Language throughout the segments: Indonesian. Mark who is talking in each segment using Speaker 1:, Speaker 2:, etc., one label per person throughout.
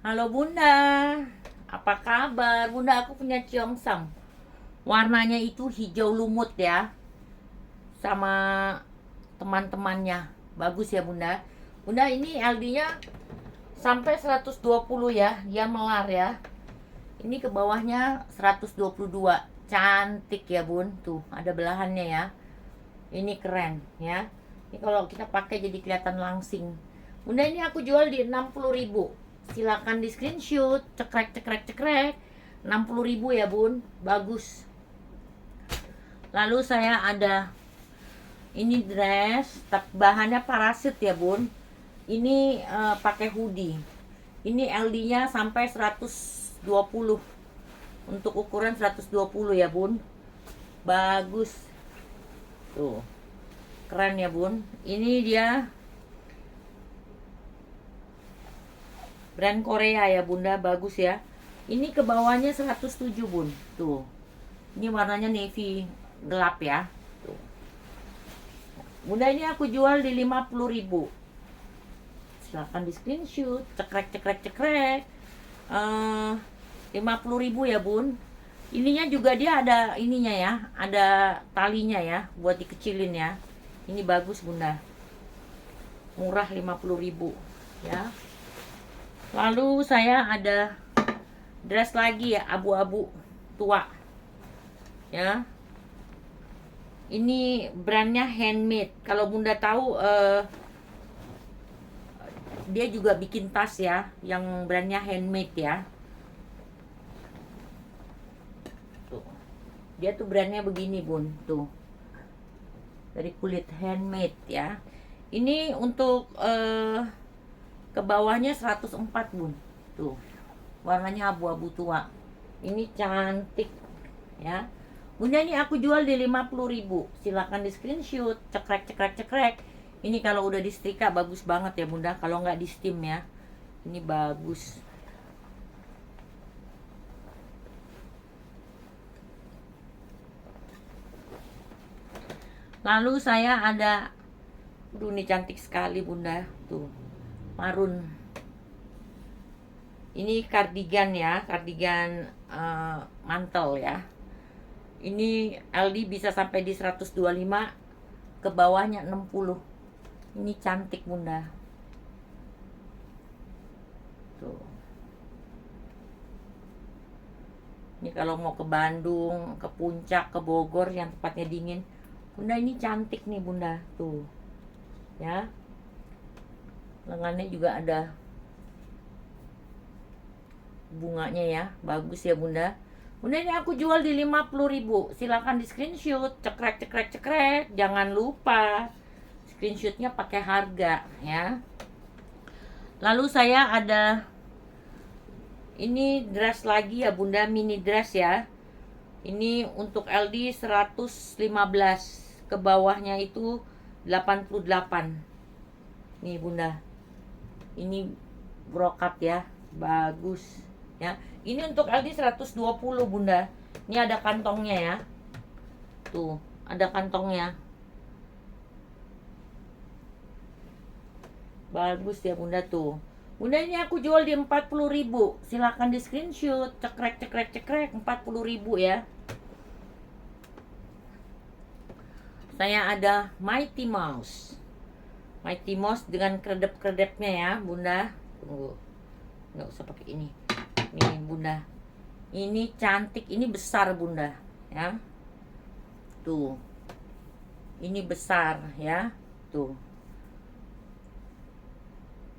Speaker 1: Halo Bunda, apa kabar? Bunda, aku punya Cheongsam. Warnanya itu hijau lumut ya, sama teman-temannya. Bagus ya Bunda. Bunda, ini LD-nya sampai 120 ya, dia melar ya. Ini ke bawahnya 122. Cantik ya Bun, tuh ada belahannya ya. Ini keren ya. Ini kalau kita pakai jadi kelihatan langsing. Bunda, ini aku jual di 60.000. Silakan di screenshot, cekrek cekrek cekrek. 60.000 ya Bun, bagus. Lalu saya ada ini dress, bahannya parasit ya Bun. Ini pakai hoodie. Ini LD-nya sampai 120. Untuk ukuran 120 ya Bun. Bagus. Tuh. Keren ya Bun. Ini dia brand Korea ya Bunda, bagus ya. Ini ke bawahnya 107 Bun. Tuh. Ini warnanya navy gelap ya. Tuh. Bunda, ini aku jual di 50.000. Silahkan di screenshot, cekrek cekrek cekrek. 50.000 ya Bun. Ininya juga dia ada ininya ya, ada talinya ya, buat dikecilin ya. Ini bagus Bunda, murah 50.000 ya. Lalu saya ada dress lagi ya, abu-abu tua ya. Ini brandnya Handmade. Kalau Bunda tahu dia juga bikin tas ya, yang brandnya Handmade ya. Tuh. Dia tuh brandnya begini Bun, tuh. Dari kulit handmade ya. Ini untuk ke bawahnya 104 Bun. Tuh. Warnanya abu-abu tua. Ini cantik ya. Bunda, ini aku jual di 50.000. Silakan di screenshot, cekrek cekrek cekrek. Ini kalau udah disetrika bagus banget ya Bunda, kalau nggak di steam ya. Ini bagus. Lalu saya ada, ini cantik sekali Bunda, tuh marun. Ini kardigan ya, kardigan mantel ya. Ini LD bisa sampai di 125, ke bawahnya 60. Ini cantik Bunda. Tuh. Ini kalau mau ke Bandung, ke Puncak, ke Bogor yang tempatnya dingin. Bunda, ini cantik nih Bunda, tuh. Ya. Lengannya juga ada bunganya ya, bagus ya Bunda. Bunda, ini aku jual di 50.000. Silakan di screenshot, cekrek cekrek cekrek. Jangan lupa screenshotnya pakai harga ya. Lalu saya ada ini dress lagi ya Bunda, mini dress ya. Ini untuk LD 115, ke bawahnya itu 88. Nih Bunda, ini brokat ya, bagus ya. Ini untuk LD 120 Bunda. Ini ada kantongnya ya. Tuh, ada kantongnya. Bagus ya Bunda tuh. Bunda, ini aku jual di 40.000. Silahkan di screenshot, cekrek cekrek cekrek. 40.000 ya. Saya ada Mighty Mouse. Mighty Mouse dengan kredep-kredepnya ya Bunda. Tunggu, nggak usah pakai ini. Nih Bunda, ini cantik, ini besar Bunda ya. Tuh, ini besar ya. Tuh,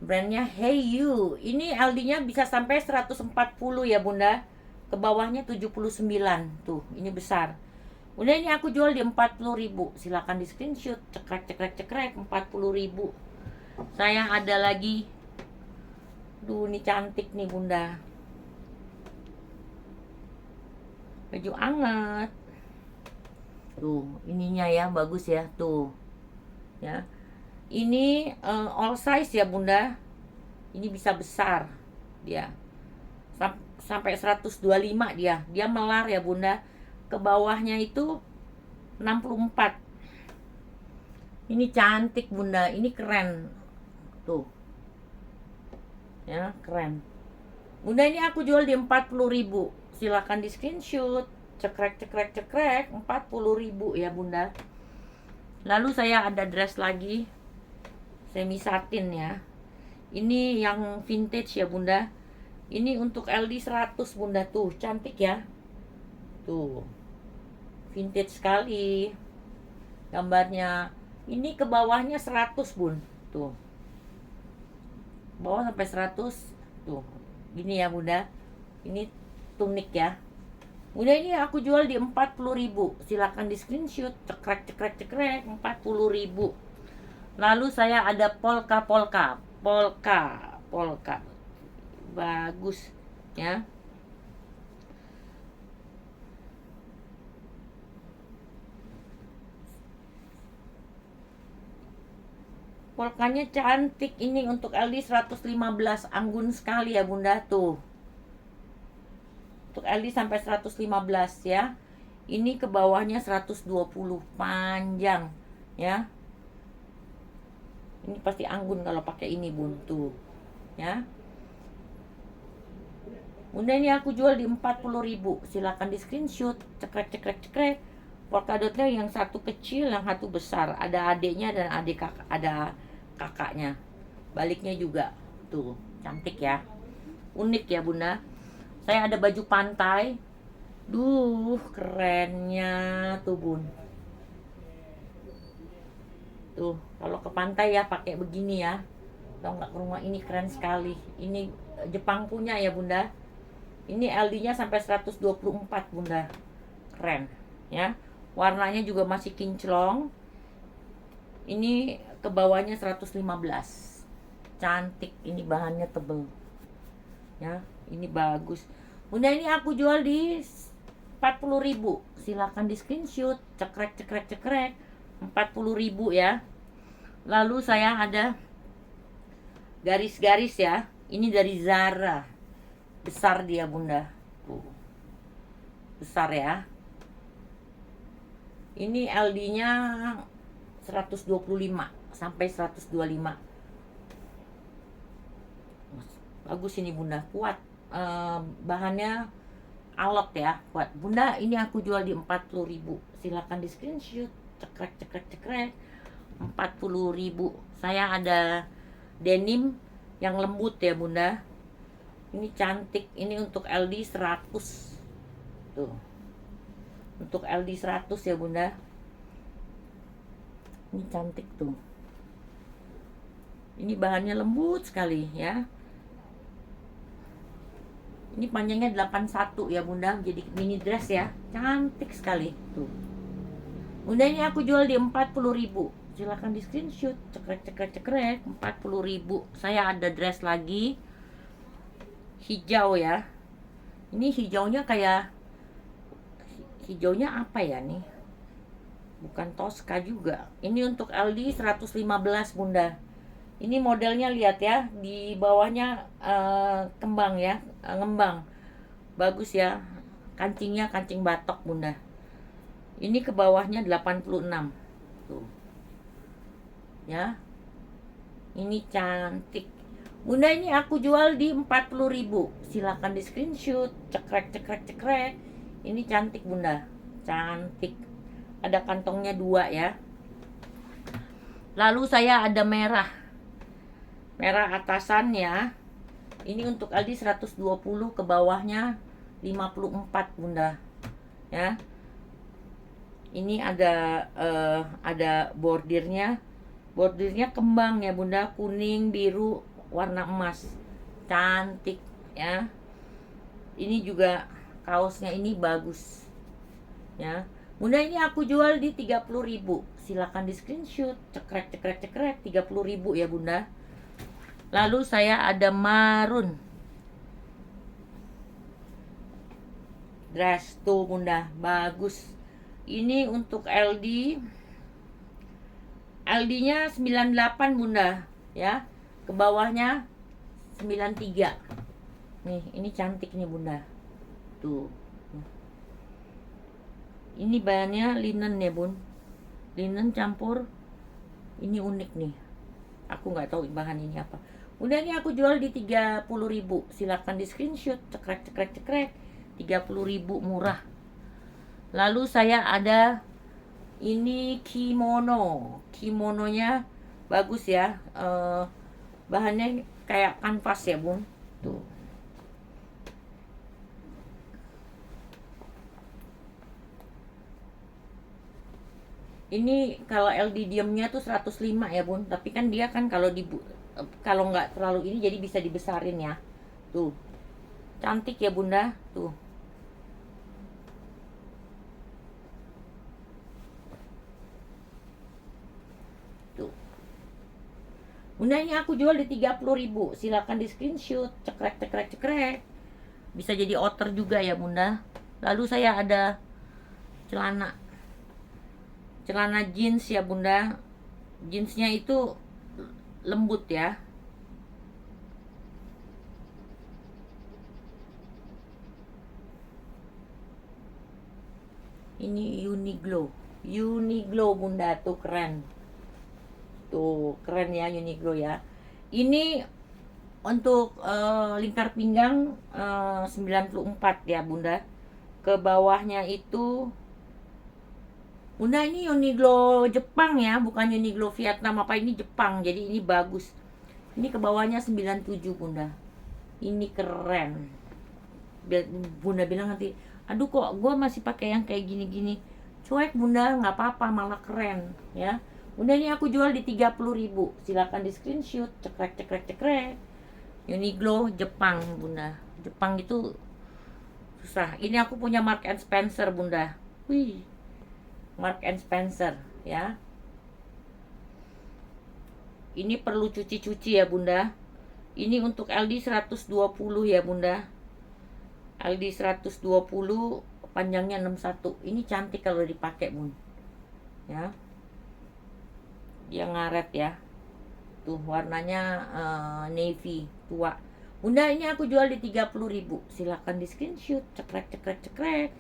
Speaker 1: brandnya Hey You. Ini LD-nya bisa sampai 140 ya Bunda, ke bawahnya 79. Tuh, ini besar. Bunda, ini aku jual di 40.000. Silakan di screenshot, cekrek cekrek cekrek. 40.000. Saya ada lagi, duh ini cantik nih Bunda, baju anget. Tuh, ininya ya, bagus ya, tuh. Ya. Ini all size ya Bunda. Ini bisa besar dia. Sampai 125 dia. Dia melar ya Bunda. Ke bawahnya itu 64. Ini cantik Bunda, ini keren. Tuh. Ya, keren. Bunda, ini aku jual di 40.000. Silakan di screenshot. Cekrek cekrek cekrek 40.000 ya Bunda. Lalu saya ada dress lagi semi satin ya. Ini yang vintage ya Bunda. Ini untuk LD 100 Bunda, tuh cantik ya. Tuh. Vintage sekali. Gambarnya. Ini ke bawahnya 100 Bun. Tuh. Bawah sampai 100. Tuh. Gini ya Bunda. Ini tunik ya. Bunda, ini aku jual di 40.000. Silakan di screenshot. Cekrek cekrek cekrek 40.000. Lalu saya ada polka. Bagus ya. Polkanya cantik. Ini untuk LD 115. Anggun sekali ya Bunda, tuh. Untuk LD sampai 115 ya. Ini ke bawahnya 120, panjang ya. Ini pasti anggun kalau pakai ini Bun, tuh ya. Bunda, ini aku jual di 40.000. Silakan di screenshot. Cekrek cekrek cekrek. Polkadotnya yang satu kecil, yang satu besar. Ada adiknya dan ada kakaknya. Baliknya juga. Tuh, cantik ya. Unik ya Bunda. Saya ada baju pantai. Duh, kerennya tuh Bun. Tuh, kalau ke pantai ya pakai begini ya. Kalau nggak ke rumah, ini keren sekali. Ini Jepang punya ya Bunda. Ini LD-nya sampai 124 Bunda. Keren ya. Warnanya juga masih kinclong. Ini ke bawahnya 115. Cantik, ini bahannya tebel. Ya, ini bagus. Bunda, ini aku jual di 40.000. Silakan di screenshot. Cekrek cekrek cekrek 40.000 ya. Lalu saya ada garis-garis ya. Ini dari Zara. Besar dia Bunda. Tuh. Besar ya. Ini LD-nya 125 sampai 125. Bagus ini Bunda, kuat. Bahannya alot ya, kuat. Bunda, ini aku jual di 40.000. Silakan di screenshot. Cekrek cekrek cekrek 40.000. Saya ada denim yang lembut ya Bunda. Ini cantik. Ini untuk LD 100. Tuh. Untuk LD 100 ya Bunda. Ini cantik tuh. Ini bahannya lembut sekali ya. Ini panjangnya 81 ya Bunda. Jadi mini dress ya. Cantik sekali tuh. Bunda, ini aku jual di 40.000. Silahkan di screenshot. Cekrek cekrek cekrek 40.000. Saya ada dress lagi hijau ya. Ini hijaunya kayak, hijaunya apa ya nih? Bukan Tosca juga. Ini untuk LD 115 Bunda. Ini modelnya lihat ya, di bawahnya kembang ya, ngembang. Bagus ya. Kancingnya kancing batok Bunda. Ini ke bawahnya 86. Tuh. Ya. Ini cantik. Bunda, ini aku jual di 40.000. Silakan di screenshot. Cekrek cekrek cekrek. Ini cantik Bunda. Cantik. Ada kantongnya 2 ya. Lalu saya ada merah. Merah atasan ya. Ini untuk LD 120, ke bawahnya 54 Bunda. Ya. Ini ada bordirnya. Bordirnya kembang ya Bunda, kuning, biru, warna emas. Cantik ya. Ini juga kaosnya ini bagus. Ya. Bunda, ini aku jual di 30.000. Silakan di screenshot. Cekrek cekrek cekrek 30.000 ya Bunda. Lalu saya ada marun dress tuh Bunda, bagus. Ini untuk LD-nya 98 Bunda ya. Ke bawahnya 93. Nih, ini cantik nih Bunda. Tuh. Ini bahannya linen ya Bun. Linen campur. Ini unik nih. Aku nggak tahu bahan ini apa. Udah ini aku jual di 30.000. Silakan di screenshot, cekrek cekrek cekrek. 30.000 murah. Lalu saya ada ini kimono. Kimononya bagus ya. Bahannya kayak kanvas ya, Bun. Tuh. Ini kalau LD-diemnya tuh 105 ya, Bun. Tapi kan dia kan kalau nggak terlalu ini jadi bisa dibesarin ya. Tuh. Cantik ya, Bunda. Tuh. Tuh. Bunda, ini aku jual di 30.000. Silakan di screenshot, cekrek cekrek cekrek. Bisa jadi outer juga ya, Bunda. Lalu saya ada celana jeans ya, Bunda. Jeansnya itu lembut ya. Ini Uniqlo Bunda, tuh keren. Tuh keren ya, Uniqlo ya. Ini untuk lingkar pinggang 94 ya, Bunda. Ke bawahnya itu Bunda, ini Uniqlo Jepang ya, bukan Uniqlo Vietnam apa, ini Jepang. Jadi ini bagus. Ini ke bawahnya 97, Bunda. Ini keren. Bunda bilang nanti, aduh kok gue masih pakai yang kayak gini-gini. Cuek, Bunda, nggak apa-apa, malah keren ya. Bunda, ini aku jual di 30.000. Silakan di screenshot, cekrek cekrek cekrek. Uniqlo Jepang, Bunda. Jepang itu susah. Ini aku punya Mark and Spencer, Bunda. Wih, Mark and Spencer ya. Ini perlu cuci-cuci ya, Bunda. Ini untuk LD 120 ya, Bunda. LD 120, panjangnya 61. Ini cantik kalau dipakai, Bun. Ya. Dia ngaret ya. Tuh warnanya navy tua. Bunda, ini aku jual di 30.000. Silakan di screenshot, cekrek cekrek cekrek.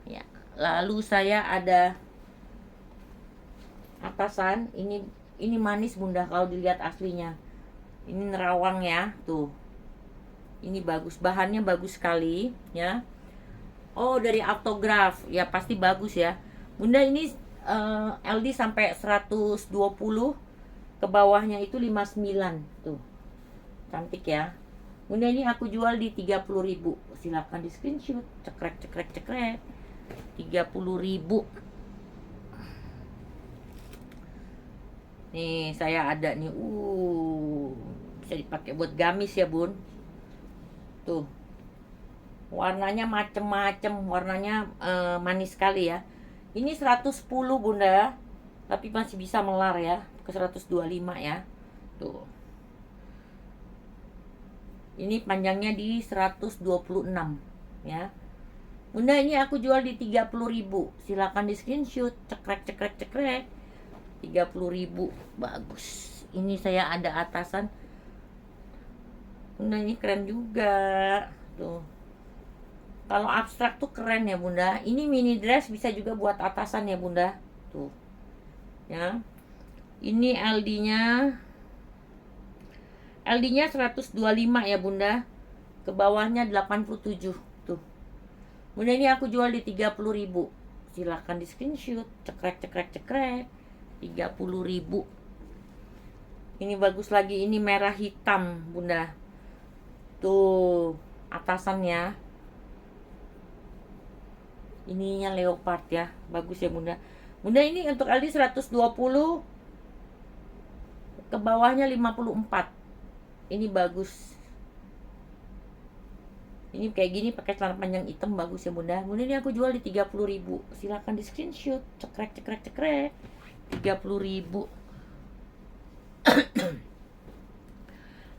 Speaker 1: Ya. Lalu saya ada atasan, ini manis, Bunda, kalau dilihat aslinya. Ini nerawang ya, tuh. Ini bagus, bahannya bagus sekali ya. Oh, dari Autograph. Ya pasti bagus ya. Bunda, ini LD sampai 120, ke bawahnya itu 59 tuh. Cantik ya. Bunda, ini aku jual di 30.000. Silakan di screenshot, cekrek cekrek cekrek. 30.000. Nih saya ada nih, bisa dipakai buat gamis ya, Bun. Tuh, warnanya macem-macem, warnanya manis sekali ya. Ini 110, Bunda, tapi masih bisa melar ya ke 125 ya. Tuh, ini panjangnya di 126 ya. Bunda, ini aku jual di 30.000. Silakan di screenshot, cekrek cekrek cekrek. 30.000, bagus. Ini saya ada atasan. Bunda, ini keren juga. Tuh. Kalau abstrak tuh keren ya, Bunda. Ini mini dress bisa juga buat atasan ya, Bunda. Tuh. Ya. Ini LD-nya 125 ya, Bunda. Ke bawahnya 87. Tuh. Bunda, ini aku jual di 30.000. Silakan di screenshot, cekrek cekrek cekrek. 30.000. Ini bagus lagi, ini merah hitam, Bunda. Tuh, atasannya. Ininya leopard ya, bagus ya, Bunda. Bunda, ini untuk LD 120, ke bawahnya 54. Ini bagus. Ini kayak gini pakai celana panjang hitam, bagus ya, Bunda. Bunda, ini aku jual di 30.000. Silakan di screenshot, cekrek cekrek cekrek. 30.000.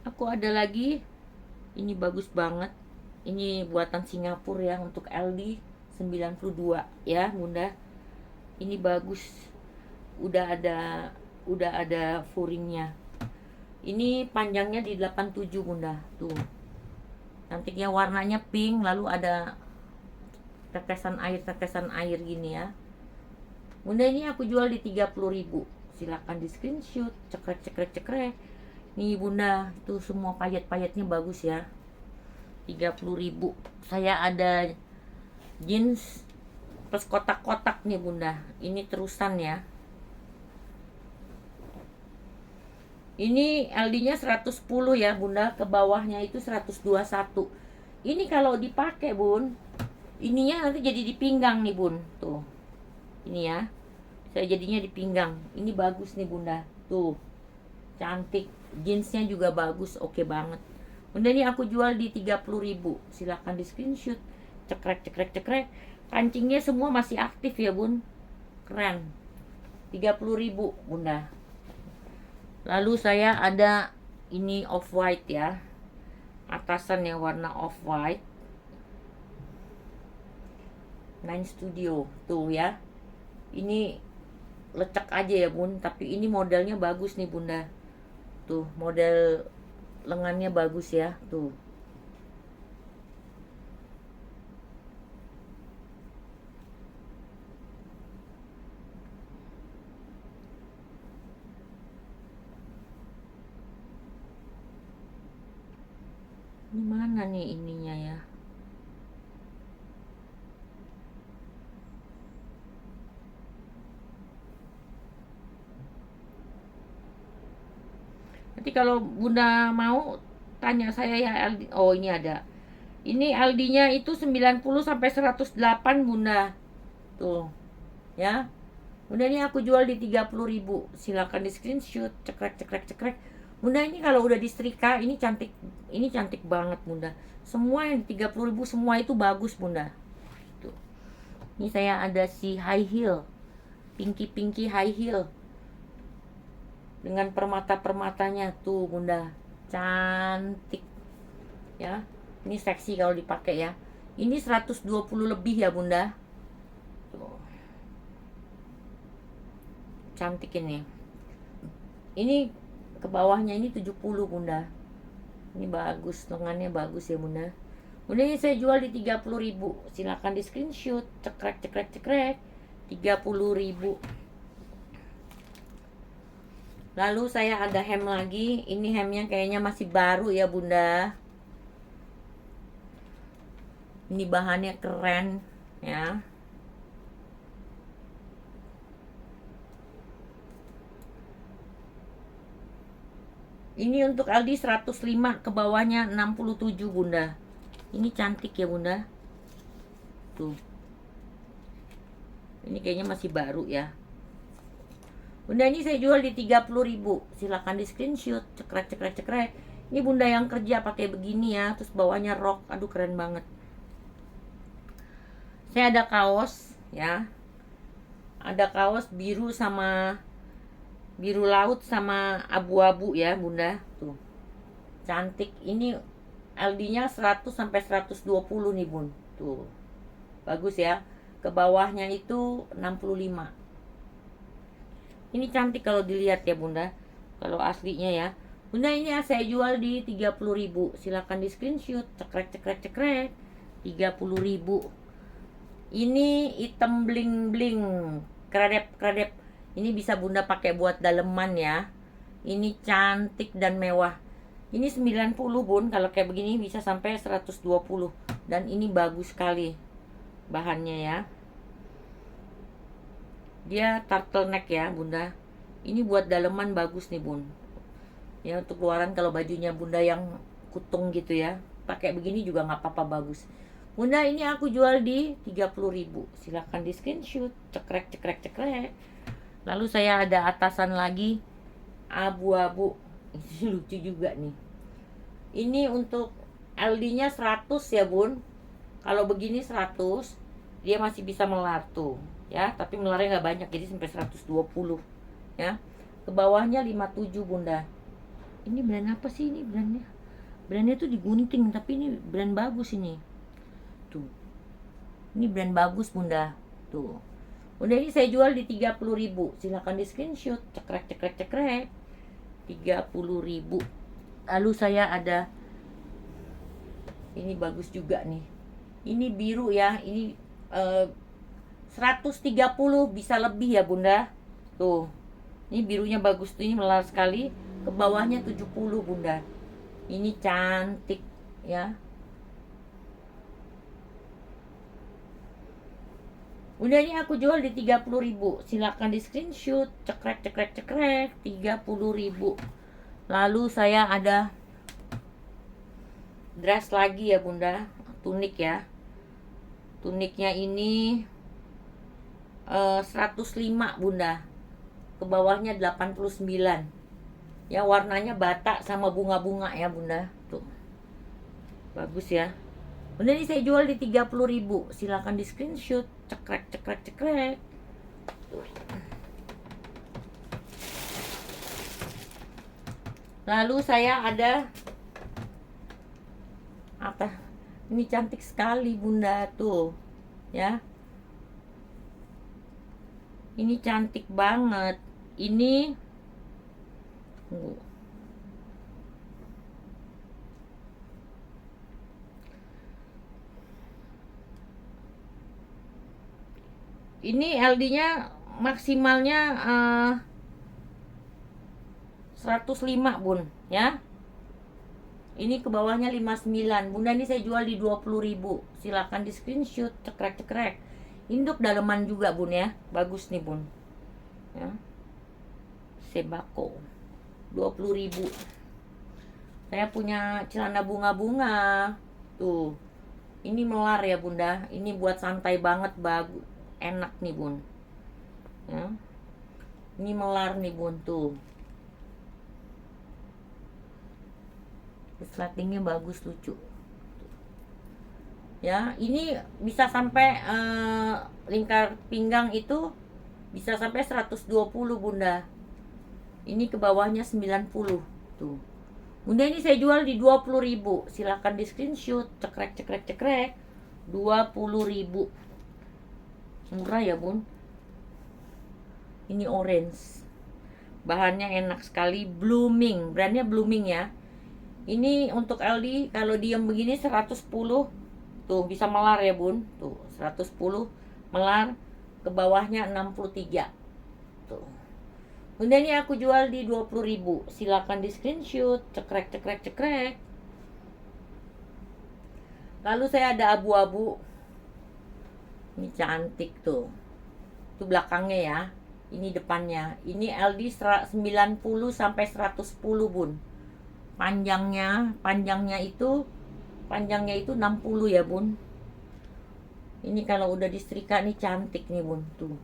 Speaker 1: Aku ada lagi, ini bagus banget. Ini buatan Singapura ya, untuk LD 92 ya, Bunda. Ini bagus. Udah ada furingnya. Ini panjangnya di 87, Bunda. Tuh. Cantiknya, warnanya pink, lalu ada tetesan air gini ya. Bunda, ini aku jual di 30.000. Silakan di screenshot, cekrek cekrek cekrek. Nih bunda, itu semua payet-payetnya bagus ya. 30.000. Saya ada jeans plus kotak-kotak nih bunda. Ini terusan ya. Ini LD-nya 110 ya bunda, ke bawahnya itu 121. Ini kalau dipakai bun, ininya nanti jadi di pinggang nih bun. Tuh, ini ya, saya jadinya di pinggang. Ini bagus nih bunda. Tuh, cantik. Jeansnya juga bagus, oke banget. Bunda, ini aku jual di 30.000. Silahkan di screenshot. Cekrek cekrek cekrek. Kancingnya semua masih aktif ya bun. Keren. 30.000 bunda. Lalu saya ada ini off white ya, atasannya warna off white, Nine Studio tuh ya. Ini lecek aja ya bun, tapi ini modelnya bagus nih bunda. Tuh model lengannya bagus ya tuh. Ini mana nih ininya ya? Nanti kalau bunda mau tanya saya ya LD. Oh ini ada. Ini LD-nya itu 90 sampai 108 bunda. Tuh. Ya. Bunda, ini aku jual di 30.000. Silakan di screenshot, cekrek cekrek cekrek. Bunda, ini kalau udah disetrika ini cantik. Ini cantik banget bunda. Semua yang di 30.000 semua itu bagus bunda. Tuh. Ini saya ada si high heel. Pinky high heel. Dengan permata-permatanya tuh bunda. Cantik. Ya. Ini seksi kalau dipakai ya. Ini 120 lebih ya bunda. Tuh. Cantik ini ke bawahnya ini 70 bunda. Ini bagus, lengannya bagus ya bunda. Bunda, ini saya jual di 30.000. Silakan di screenshot, cekrek cekrek cekrek. 30.000. Lalu saya ada hem lagi. Ini hemnya kayaknya masih baru ya bunda. Ini bahannya keren ya. Ini untuk Aldi 105, ke bawahnya 67 bunda. Ini cantik ya bunda. Tuh. Ini kayaknya masih baru ya. Bunda, ini saya jual di 30.000. Silakan di screenshot, cekrek cekrek cekrek. Ini bunda yang kerja pakai begini ya, terus bawahnya rok. Aduh keren banget. Saya ada kaos ya. Ada kaos biru sama biru laut sama abu-abu ya bunda. Tuh cantik. Ini LD-nya 100 sampai 120 nih bun. Tuh bagus ya. Ke bawahnya itu 65. Ini cantik kalau dilihat ya bunda. Kalau aslinya ya bunda, ini saya jual di 30.000. Silakan di screenshot, cekrek cekrek cekrek. 30.000. Ini hitam bling bling, kredep kredep. Ini bisa bunda pakai buat daleman ya. Ini cantik dan mewah. Ini 90 bun. Kalau kayak begini bisa sampai 120. Dan ini bagus sekali bahannya ya. Dia turtleneck ya bunda. Ini buat daleman bagus nih bun. Ya untuk luaran kalau bajunya bunda yang kutung gitu ya, pakai begini juga nggak apa-apa, bagus. Bunda, ini aku jual di 30.000. Silahkan di screenshot, cekrek cekrek cekrek. Lalu saya ada atasan lagi abu-abu. Ini lucu juga nih. Ini untuk LD-nya 100 ya bun. Kalau begini 100, dia masih bisa melar tuh ya, tapi melarnya nggak banyak, jadi sampai 120 ya. Ke bawahnya 57 bunda. Ini brand apa sih ini brandnya? Brandnya tuh digunting, tapi ini brand bagus ini. Tuh. Ini brand bagus bunda. Tuh. Bunda, ini saya jual di 30.000. Silahkan di screenshot, cekrek cekrek cekrek. 30.000. Lalu saya ada ini bagus juga nih. Ini biru ya. Ini 130 bisa lebih ya bunda. Tuh. Ini birunya bagus tuh, ini melar sekali. Ke ke bawahnya 70 bunda. Ini cantik ya. Bunda, ini aku jual di 30.000. Silakan di screenshot. Cekrek cekrek cekrek 30.000. Lalu saya ada dress lagi ya bunda, tunik ya. Tuniknya ini 105 bunda, ke bawahnya 89 ya. Warnanya bata sama bunga-bunga ya bunda, tuh bagus ya bunda. Ini saya jual di 30.000. Silakan di screenshot. Cekrek cekrek cekrek tuh. Lalu saya ada apa, ini cantik sekali bunda tuh ya. Ini cantik banget. Ini LD-nya maksimalnya 105 bun ya. Ini ke bawahnya 59 bunda. Ini saya jual di 20.000. Silakan di screenshot. Cekrek cekrek. Ini untuk daleman juga bun ya, bagus nih bun ya. Sebako 20.000. Saya punya celana bunga-bunga tuh. Ini melar ya bunda. Ini buat santai banget, bagus, enak nih bun ya. Ini melar nih bun tuh. Resletingnya bagus, lucu ya. Ini bisa sampai lingkar pinggang itu bisa sampai 120 bunda. Ini ke bawahnya 90 tuh bunda. Ini saya jual di 20.000. Silahkan di screenshot. Cekrek cekrek cekrek 20.000. Murah ya bun. Ini orange, bahannya enak sekali. Blooming, brandnya Blooming ya. Ini untuk LD kalau diem begini 110 tuh, bisa melar ya bun tuh. 110 melar, ke bawahnya 63 tuh bunda. Ini aku jual di 20.000. Silakan di screenshot. Cekrek cekrek cekrek. Lalu saya ada abu-abu. Ini cantik tuh. Itu belakangnya ya. Ini depannya. Ini LD 90 sampai 110 bun. Panjangnya itu 60 ya bun. Ini kalau udah disetrika nih cantik nih bun tuh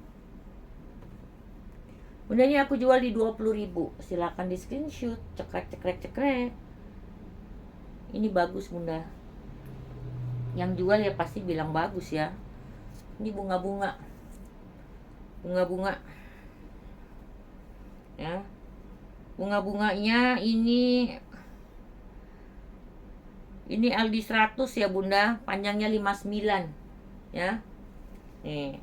Speaker 1: bunda. Ini aku jual di 20.000. Silakan di screenshot. Cekrek cekrek cekrek. Ini bagus bunda. Yang jual ya pasti bilang bagus ya. Ini bunga-bunga ya. Bunga-bunganya ini LD 100 ya bunda. Panjangnya 59 ya. Nih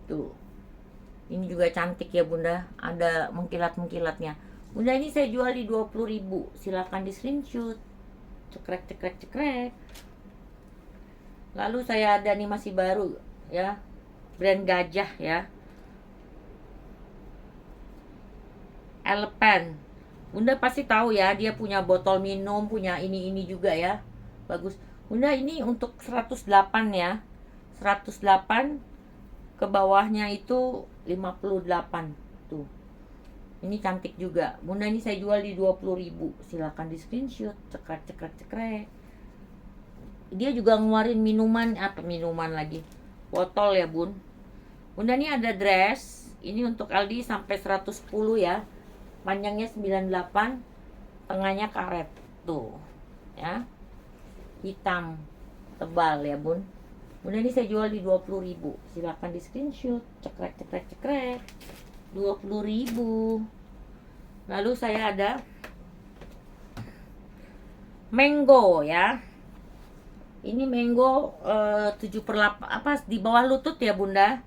Speaker 1: tuh. Ini juga cantik ya bunda. Ada mengkilat-mengkilatnya bunda. Ini saya jual di 20.000. Silakan di screenshot. Cekrek cekrek cekrek. Lalu saya ada nih, masih baru ya, brand Gajah ya, Elephant. Bunda pasti tahu ya, dia punya botol minum, punya ini juga ya. Bagus bunda. Ini untuk 108 ya. 108 ke bawahnya itu 58 tuh. Ini cantik juga bunda. Ini saya jual di 20.000. Silakan di screenshot. Cekrek cekrek cekrek. Dia juga ngeluarin minuman lagi, botol ya bun. Bunda ini ada dress. Ini untuk LD sampai 110 ya. Panjangnya 98, tengahnya karet tuh ya. Hitam tebal ya bun. Bunda ini saya jual di 20.000. Silakan di screenshot. Cekrek cekrek cekrek 20.000. Lalu saya ada mango ya. Ini mango 7/8 apa, di bawah lutut ya bunda.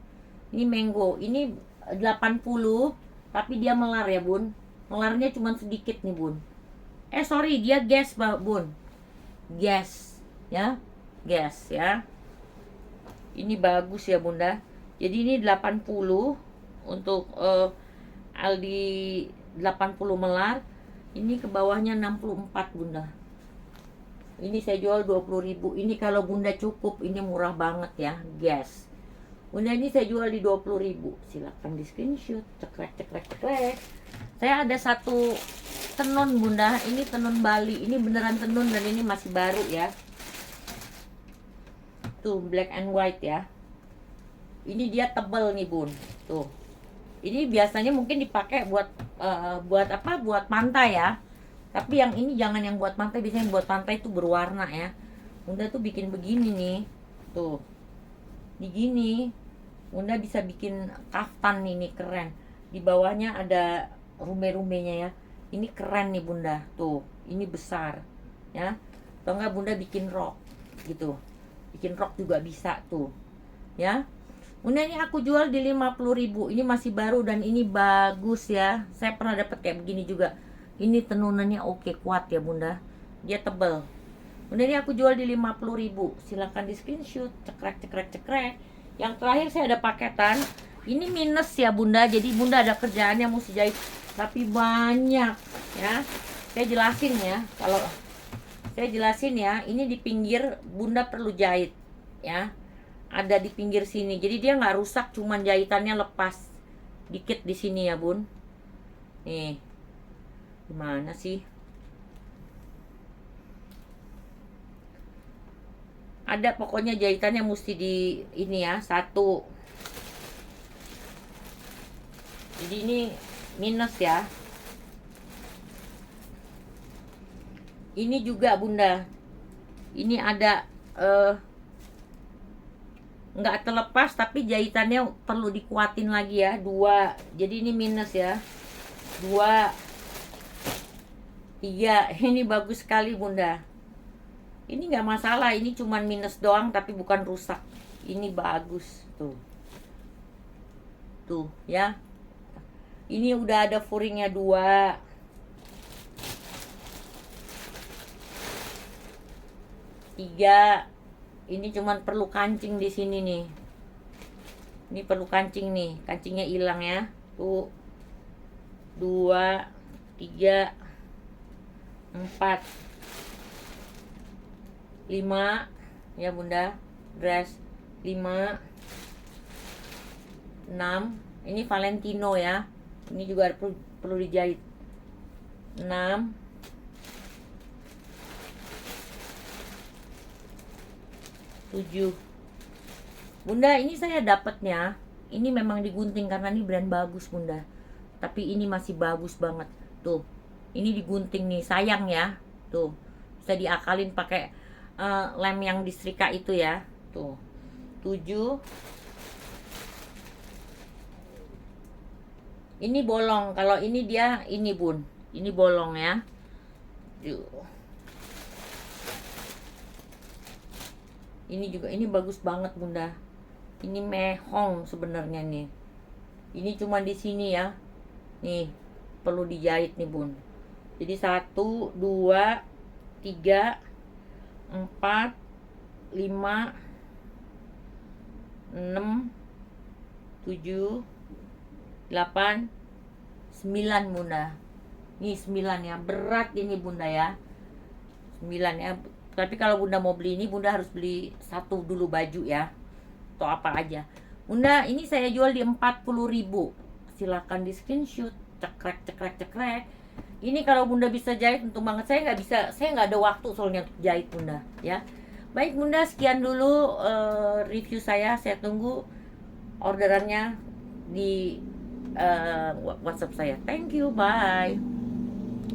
Speaker 1: Ini mango, ini 80, tapi dia melar ya bun. Melarnya cuma sedikit nih bun. Sorry, dia gas bun. Gas ya. Gas ya. Ini bagus ya bunda. Jadi ini 80 untuk Aldi 80 melar. Ini ke bawahnya 64 bunda. Ini saya jual 20.000. Ini kalau bunda cukup, ini murah banget ya, guys. Bunda ini saya jual di 20.000. Silahkan di screenshot. Cekrek cekrek cekrek. Saya ada satu tenun bunda. Ini tenun Bali. Ini beneran tenun dan ini masih baru ya. Tuh black and white ya. Ini dia tebel nih bun. Tuh. Ini biasanya mungkin dipakai buat buat apa? Buat pantai ya. Tapi yang ini jangan yang buat pantai. Biasanya yang buat pantai itu berwarna ya. Bunda tuh bikin begini nih. Tuh. Begini. Bunda bisa bikin kaftan nih keren. Di bawahnya ada rume-rumenya ya. Ini keren nih bunda. Tuh. Ini besar ya. Atau enggak bunda bikin rok gitu. Bikin rok juga bisa tuh. Ya. Bunda ini aku jual di 50.000. Ini masih baru dan ini bagus ya. Saya pernah dapat kayak begini juga. Ini tenunannya oke, kuat ya bunda. Dia tebel. Bunda ini aku jual di 50.000. Silahkan di screenshot. Cekrek cekrek cekrek. Yang terakhir saya ada paketan. Ini minus ya bunda. Jadi bunda ada kerjaan yang mesti jahit. Tapi banyak ya. Saya jelasin ya. Kalau saya jelasin ya. Ini di pinggir bunda perlu jahit ya. Ada di pinggir sini, jadi dia nggak rusak, cuman jahitannya lepas dikit di sini ya bun. Nih, gimana sih? Ada pokoknya jahitannya mesti di ini ya, satu. Jadi ini minus ya. Ini juga bunda. Ini ada nggak terlepas tapi jahitannya perlu dikuatin lagi ya, 2. Jadi ini minus ya, 2, 3. Ini bagus sekali bunda. Ini nggak masalah, ini cuman minus doang tapi bukan rusak. Ini bagus tuh. Tuh ya. Ini udah ada furingnya 2. 3. Ini cuman perlu kancing di sini nih. Ini perlu kancing nih, kancingnya hilang ya. Tuh. 2, 3, 4, 5 ya bunda. Dress 5, 6. Ini Valentino ya. Ini juga perlu dijahit. 6, 7. Bunda ini saya dapatnya. Ini memang digunting karena ini brand bagus bunda. Tapi ini masih bagus banget. Tuh. Ini digunting nih, sayang ya. Tuh. Bisa diakalin pakai lem yang disetrika itu ya. Tuh. 7. Ini bolong. Kalau ini dia ini bun. Ini bolong ya. Tuh. Ini juga, ini bagus banget bunda. Ini mehong sebenarnya nih. Ini cuma di sini ya. Nih, perlu dijahit nih bun. Jadi 1, 2, 3, 4, 5, 6, 7, 8, 9 bunda. Nih 9 ya. Berat ini bunda ya. 9 ya. Tapi kalau bunda mau beli ini, bunda harus beli 1 dulu baju ya. Atau apa aja. Bunda, ini saya jual di 40.000. Silakan di screenshot. Cekrek, cekrek, cekrek. Ini kalau bunda bisa jahit, untung banget. Saya nggak bisa, saya nggak ada waktu soalnya untuk jahit bunda. Ya. Baik bunda, sekian dulu review saya. Saya tunggu orderannya di WhatsApp saya. Thank you, bye.